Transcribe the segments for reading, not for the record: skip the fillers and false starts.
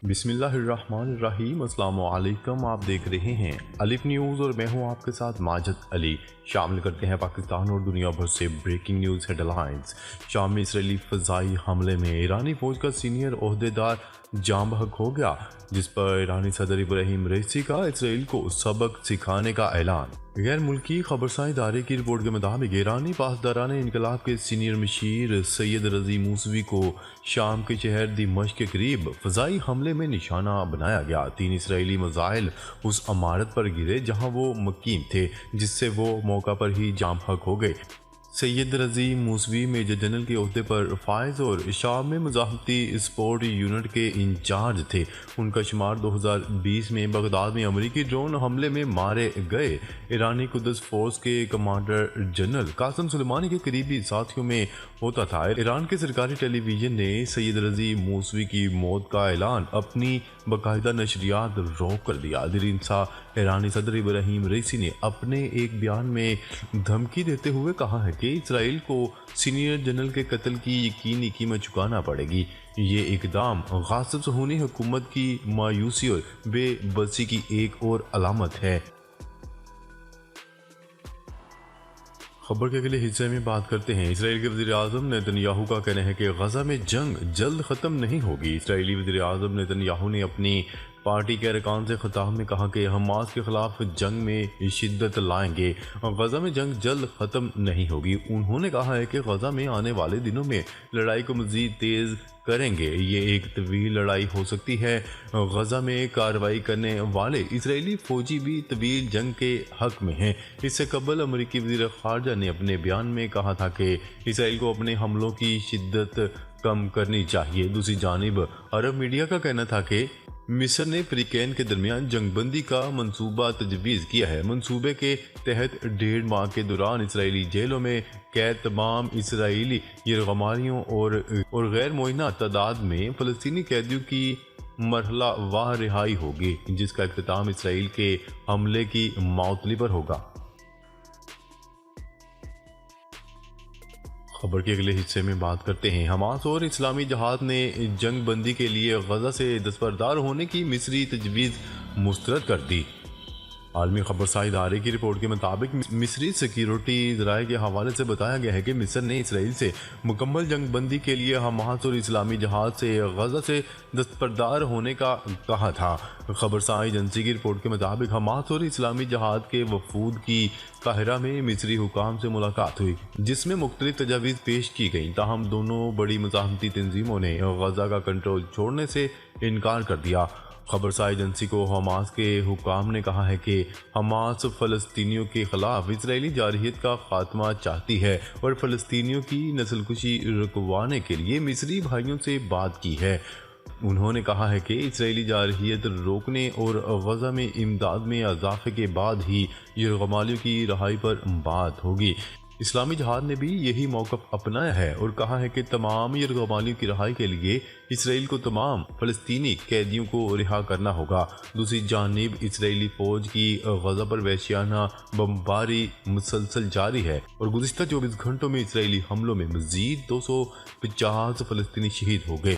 बिस्मिल्लाहिर्रहमानिर्रहीम। अस्सलाम वालेकुम। आप देख रहे हैं अलिफ न्यूज़ और मैं हूं आपके साथ माजिद अली। शामिल करते हैं पाकिस्तान और दुनिया भर से ब्रेकिंग न्यूज़ हेडलाइंस। शाम में इसराइली फ़ज़ाई हमले में ईरानी फ़ौज का सीनियर ओहदेदार जाम बहक हो गया, जिस पर ईरानी सदर इब्राहिम रईसी का इसराइल को सबक सिखाने का ऐलान। गैर मुल्की खबरसां इदारे की रिपोर्ट के मुताबिक ईरानी पासदारान इनकलाब के सीनियर मशीर सैयद रजी मूसवी को शाम के शहर दिमश्क के करीब फ़ज़ाई हमले में निशाना बनाया गया। 3 इसराइली मिसाइल उस इमारत पर गिरे जहां वो मुकीम थे, जिससे वो मौका पर ही जाम बहक हो गए। सैयद रजी मूसवी मेजर जनरल के ओहदे पर फायज और शाम में मज़ाहमती स्पोर्ट यूनिट के इंचार्ज थे। उनका शुमार 2020 में बगदाद में अमरीकी ड्रोन हमले में मारे गए ईरानी कुद्स फोर्स के कमांडर जनरल कासिम सुलेमानी के करीबी साथियों में होता था। ईरान के सरकारी टेलीविजन ने सैयद रजी मूसवी की मौत का ऐलान अपनी बाकायदा नशरियात रोक कर दिया। दिरिंसा ईरानी सदर इब्राहिम रईसी ने अपने एक बयान में धमकी देते हुए कहा है कि इसराइल को सीनियर जनरल के कत्ल की यकीनी कीमत चुकाना पड़ेगी। ये इकदाम गासिब सहूनी हुकूमत की मायूसी और बेबसी की एक और अलामत है। खबर के अगले हिस्से में बात करते हैं। इसराइल के वज़ीर आज़म नेतन्याहू का कहना है कि गजा में जंग जल्द ख़त्म नहीं होगी। इसराइली वज़ीर आज़म नेतन्याहू ने अपनी पार्टी के अरकान से खिताब में कहा कि हमास के खिलाफ जंग में शिद्दत लाएंगे और गजा में जंग जल्द ख़त्म नहीं होगी। उन्होंने कहा है कि गजा में आने वाले दिनों में लड़ाई को मज़ीद तेज़ करेंगे। ये एक तवील लड़ाई हो सकती है। गजा में कार्रवाई करने वाले इसराइली फौजी भी तवील जंग के हक में हैं। इससे कबल अमरीकी वज़ीर ख़ारजा ने अपने बयान में कहा था कि इसराइल को अपने हमलों की शिद्दत कम करनी चाहिए। दूसरी जानिब अरब मीडिया का कहना था कि मिस्र ने फ्रीकैन के दरमियान जंगबंदी का मंसूबा तजवीज़ किया है। मंसूबे के तहत 1.5 माह के दौरान इसराइली जेलों में कैद तमाम इसराइली यरगमारियों और गैर मुअय्यना तादाद में फ़लस्तीनी कैदियों की मरहला वाह रिहाई होगी, जिसका इख्तिताम इसराइल के हमले की मौतली पर होगा। खबर के अगले हिस्से में बात करते हैं। हमास और इस्लामी जहाद ने जंग बंदी के लिए गजा से दस्तबरदार होने की मिस्री तजवीज़ मुस्तरद कर दी। आलमी खबरसां इदारे की रिपोर्ट के मुताबिक मिस्री सिक्योरिटी ज़राए के हवाले से बताया गया है कि मिस्र ने इसराइल से मुकम्मल जंग बंदी के लिए हमास और इस्लामी जहाज से गजा से दस्तबरदार होने का कहा था। खबरसां एजेंसी की रिपोर्ट के मुताबिक हमास और इस्लामी जहाज के वफूद की काहिरा में मिस्री हुकाम से मुलाकात हुई, जिसमें मुख्तलिफ तजावीज़ पेश की गई। ताहम दोनों बड़ी मज़ाहमती तंजीमों ने गजा का कंट्रोल छोड़ने से इनकार कर दिया। खबरसां एजेंसी को हमास के हुकाम ने कहा है कि हमास फ़लस्तीनियों के खिलाफ इसराइली जारहियत का खात्मा चाहती है और फ़लस्तीनियों की नस्लकुशी रुकवाने के लिए मिस्री भाइयों से बात की है। उन्होंने कहा है कि इसराइली जारहियत रोकने और गजा में इमदाद में इजाफे के बाद ही यरगमालियों की रहाई पर बात होगी। इस्लामी जहाद ने भी यही मौक़िफ़ अपनाया है और कहा है कि तमाम यरगमालियों की रहाई के लिए इसराइल को तमाम फ़लस्तीनी कैदियों को रिहा करना होगा। दूसरी जानिब इसराइली फ़ौज की गजा पर वहशियाना बमबारी मुसलसल जारी है और गुज़िश्ता 24 घंटों में इसराइली हमलों में मज़ीद 250 फ़लस्तीनी शहीद हो गए।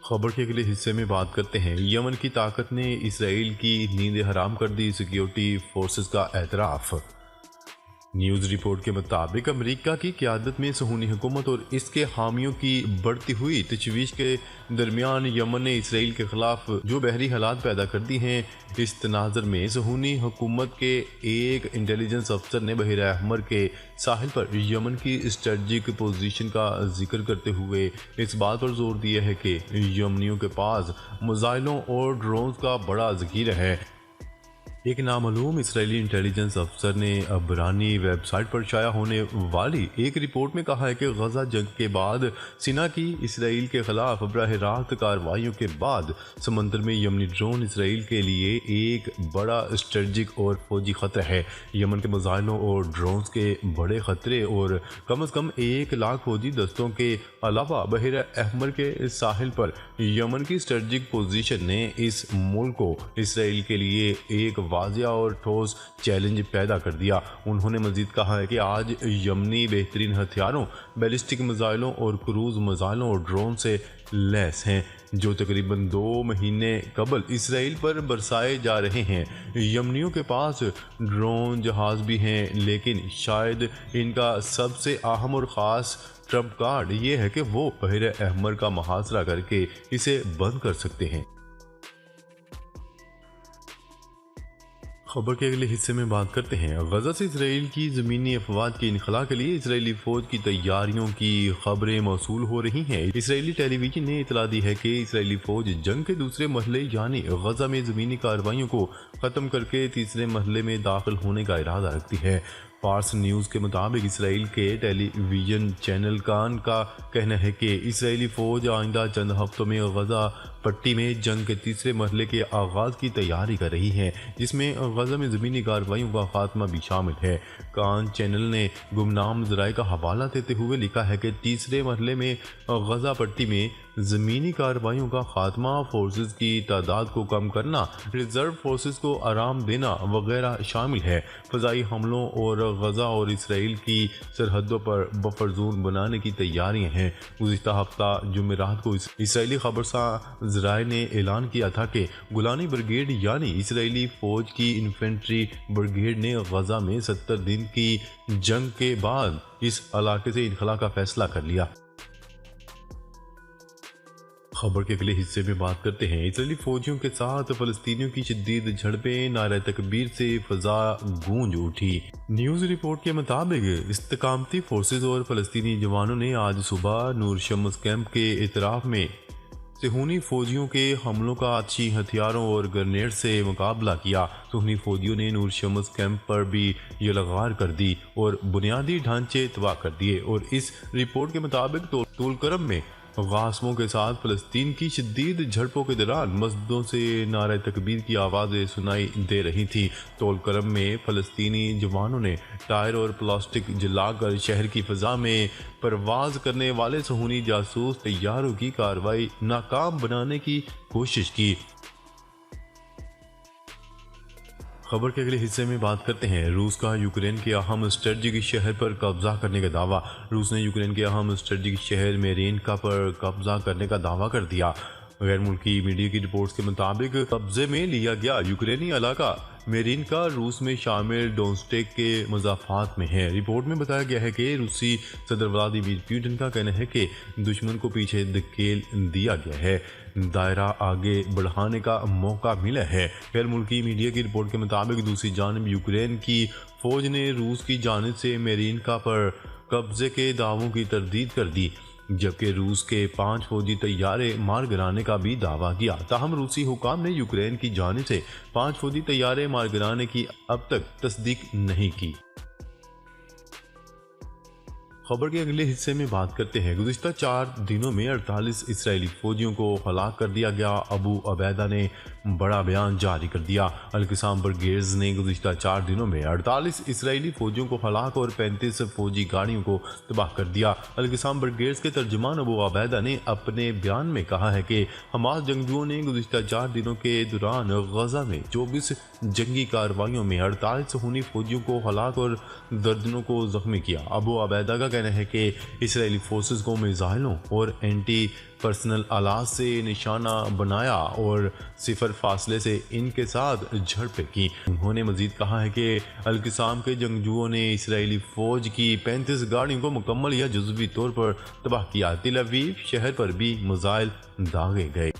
खबर के अगले हिस्से में बात करते हैं। यमन की ताकत ने इसराइल की नींद हराम कर दी, सिक्योरिटी फोर्सेस का एतराफ़। न्यूज़ रिपोर्ट के मुताबिक अमेरिका की क़यादत में सहूनी हुकूमत और इसके हामियों की बढ़ती हुई तशवीश के दरमियान यमन ने इसराइल के ख़िलाफ़ जो बहरी हालात पैदा कर दी हैं। इस तनाज़र में सहूनी हुकूमत के एक इंटेलिजेंस अफसर ने बहर अहमर के साहिल पर यमन की स्ट्रेटजिक पोजीशन का जिक्र करते हुए इस बात पर जोर दिया है कि यमनियों के पास मिसाइलों और ड्रोन्स का बड़ा ज़ख़ीरा है। एक नामालूम इसराइली इंटेलिजेंस अफसर ने अबरानी वेबसाइट पर शाया होने वाली एक रिपोर्ट में कहा है कि गजा जंग के बाद सिना की इसराइल के खिलाफ बराह रास्त कार्रवाइयों के बाद समंदर में यमनी ड्रोन इसराइल के लिए एक बड़ा स्ट्रेटजिक और फौजी खतरा है। यमन के मिसाइलों और ड्रोन्स के बड़े खतरे और कम से कम 1 लाख फौजी दस्तों के अलावा बहर अहमर के साहिल पर यमन की स्ट्रेटजिक पोजीशन ने इस मुल्क को इसराइल के लिए एक वाजिया और ठोस चैलेंज पैदा कर दिया। उन्होंने मजीद कहा है कि आज यमनी बेहतरीन हथियारों, बैलिस्टिक मिसाइलों और क्रूज मिसाइलों और ड्रोन से लैस हैं जो तकरीबन 2 महीने कबल इसराइल पर बरसाए जा रहे हैं। यमनियों के पास ड्रोन जहाज भी हैं, लेकिन शायद इनका सबसे अहम और ख़ास ट्रम्प कार्ड ये है कि वो बहर अहमर का मुहासरा करके इसे बंद कर सकते हैं। खबर के अगले हिस्से में बात करते हैं। गजा से इसराइल की ज़मीनी अफवाज के इनखला के लिए इसराइली फ़ौज की तैयारियों की खबरें मौसूल हो रही हैं। इसराइली टेलीविज़न ने इतला दी है कि इसराइली फ़ौज जंग के दूसरे मरहले यानी गजा में ज़मीनी कार्रवाइयों को ख़त्म करके तीसरे मरहले में दाखिल होने का इरादा रखती है। फार्स न्यूज़ के मुताबिक इसराइल के टेलीविज़न चैनल कान का कहना है कि इसराइली फ़ौज आइंदा चंद हफ्तों में गजा पट्टी में जंग के तीसरे मरहले के आगाज़ की तैयारी कर रही है, जिसमें गजा में ज़मीनी कार्रवाइयों का खात्मा भी शामिल है। कान चैनल ने गुमनाम ज़राए का हवाला देते हुए लिखा है कि तीसरे मरहले में गजा पट्टी में ज़मीनी कार्रवाइयों का खात्मा, फोर्सेस की तादाद को कम करना, रिजर्व फोर्सेस को आराम देना वगैरह शामिल है। फ़ज़ाई हमलों और गजा और इसराइल की सरहदों पर बफर जोन बनाने की तैयारियां हैं। गुज़िश्ता हफ्ता जुमेरात को इसराइली खबरसां ज़राए ने ऐलान किया था कि गुलानी ब्रिगेड यानी इसराइली फ़ौज की इन्फेंट्री ब्रिगेड ने गजा में 70 दिन की जंग के बाद इस इलाके से इनखला का फैसला कर लिया। खबर के अगले हिस्से में बात करते हैं। इसराइली फौजियों के साथ फलस्तीनियों की शदीद झड़पें, नारे तकबीर से फजा गूंज उठी। न्यूज़ रिपोर्ट के मुताबिक इस्तेकामती फोर्सेज और फलस्तीनी जवानों ने आज सुबह नूर शम्स कैंप के इतराफ में सुहूनी फौजियों के हमलों का अच्छी हथियारों और ग्रेनेड से मुकाबला किया। सुहूनी फौजियों ने नूर शम्स कैंप पर भी यलगार कर दी और बुनियादी ढांचे तबाह कर दिए। और इस रिपोर्ट के मुताबिक तोलकरम में गासमों के साथ फलस्तीन की शदीद झड़पों के दौरान मस्जिदों से नारे तकबीर की आवाज़ें सुनाई दे रही थी। तोलकरम में फलस्तीनी जवानों ने टायर और प्लास्टिक जलाकर शहर की फ़ज़ा में परवाज करने वाले सुहूनी जासूस तैयारों की कार्रवाई नाकाम बनाने की कोशिश की। खबर के अगले हिस्से में बात करते हैं। रूस का यूक्रेन के अहम स्ट्रेटजिक शहर पर कब्जा करने का दावा। रूस ने यूक्रेन के अहम स्ट्रेटजिक शहर मेरिनका पर कब्जा करने का दावा कर दिया। गैर मुल्की मीडिया की रिपोर्ट्स के मुताबिक कब्जे में लिया गया यूक्रेनी इलाका मेरिनका रूस में शामिल डोनेट्स्क के मज़ाफ़ात में है। रिपोर्ट में बताया गया है कि रूसी सदर व्लादिमीर पुतिन का कहना है कि दुश्मन को पीछे धकेल दिया गया है, दायरा आगे बढ़ाने का मौका मिला है। गैर मुल्की मीडिया की रिपोर्ट के मुताबिक दूसरी जानब यूक्रेन की फ़ौज ने रूस की जानिब से मेरिनका पर कब्जे के दावों की तरदीद कर दी, जबकि रूस के 5 फौजी तैयारे मार गिराने का भी दावा किया। ताहम रूसी हुकाम ने यूक्रेन की जानिब से 5 फौजी तैयारे मार गिराने की अब तक तस्दीक नहीं की। खबर के अगले हिस्से में बात करते हैं। गुज़िश्ता 4 दिनों में 48 इसराइली फौजियों को हलाक कर दिया गया। अबू अबैदा ने बड़ा बयान जारी कर दिया। अल-क़िसाम ब्रिगेड्स ने गुज़िश्ता 4 दिनों में 48 इसराइली फौजियों को हलाक और 35 फौजी गाड़ियों को तबाह कर दिया। अल-क़िसाम ब्रिगेड्स के तर्जुमान अबू अबैदा ने अपने बयान में कहा है कि हमास जंगजुओं ने गुज़िश्ता 4 दिनों के दौरान गजा में 24 जंगी कार्रवाइयों में 48 सुहूनी फौजियों को हलाक और दर्जनों को जख्मी किया। अबू अबैदा का कहना है कि इसराइली फोर्सेस को मिसाइलों और एंटी पर्सनल आलात से निशाना बनाया और सिफर फासले से इनके साथ झड़पें की। उन्होंने मजीद कहा है कि अल-क़िसाम के जंगजुओं ने इसराइली फ़ौज की 35 गाड़ियों को मुकम्मल या जुज़वी तौर पर तबाह किया। तेल अवीव शहर पर भी मिसाइल दागे गए।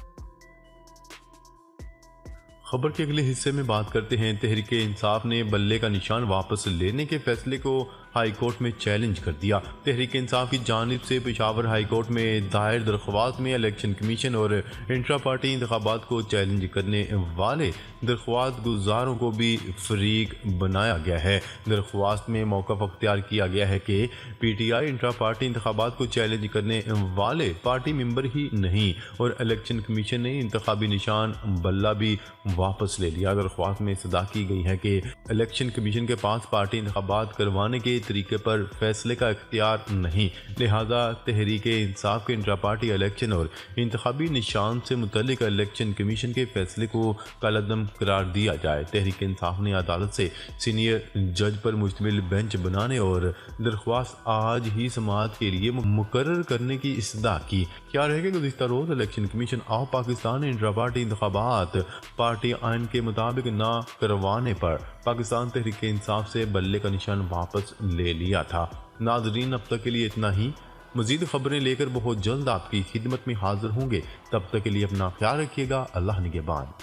खबर के अगले हिस्से में बात करते हैं। तहरीक इंसाफ ने बल्ले का निशान वापस लेने के फैसले को हाई कोर्ट में चैलेंज कर दिया। तहरीक इंसाफ की जानिब से पेशावर हाई कोर्ट में दायर दरख्वास्त में इलेक्शन कमीशन और इंट्रा पार्टी इंतखाबात को चैलेंज करने वाले दरख्वास्त गुजारों को भी फरीक बनाया गया है। दरख्वास्त में मौक़िफ़ अख्तियार किया गया है कि PTI इंट्रा पार्टी इंतखाबात को चैलेंज करने वाले पार्टी मेंबर ही नहीं और इलेक्शन कमीशन ने इंतखाबी निशान बल्ला भी वापस ले लिया। दरख्वास्त में सदा की गई है कि इलेक्शन कमीशन के पास पार्टी इंतखाबात करवाने के तरीके पर फैसले का इख्तियार नहीं, लिहाजा तहरीक इंसाफ के इंट्रा पार्टी इलेक्शन और इंतखाबी निशान से मुतल्लिक इलेक्शन कमीशन के फैसले को कलअदम करार दिया जाए। तहरीक इंसाफ ने अदालत से सीनियर जज पर मुश्तमिल बेंच बनाने और दरख्वास्त आज ही समाअत के लिए मुकर्रर करने की इस्तदा की। क्या रहेगा गुज़िश्ता रोज़ इलेक्शन कमीशन ऑफ पाकिस्तान ने इंट्रा पार्टी इंतखाबात पार्टी आइन के मुताबिक ना करवाने पर पाकिस्तान तहरीक इंसाफ से बल्ले का निशान वापस ले लिया था। नाजरीन, अब तक के लिए इतना ही। मज़ीद खबरें लेकर बहुत जल्द आपकी खिदमत में हाजिर होंगे। तब तक के लिए अपना ख्याल रखिएगा। अल्लाह निगहबान।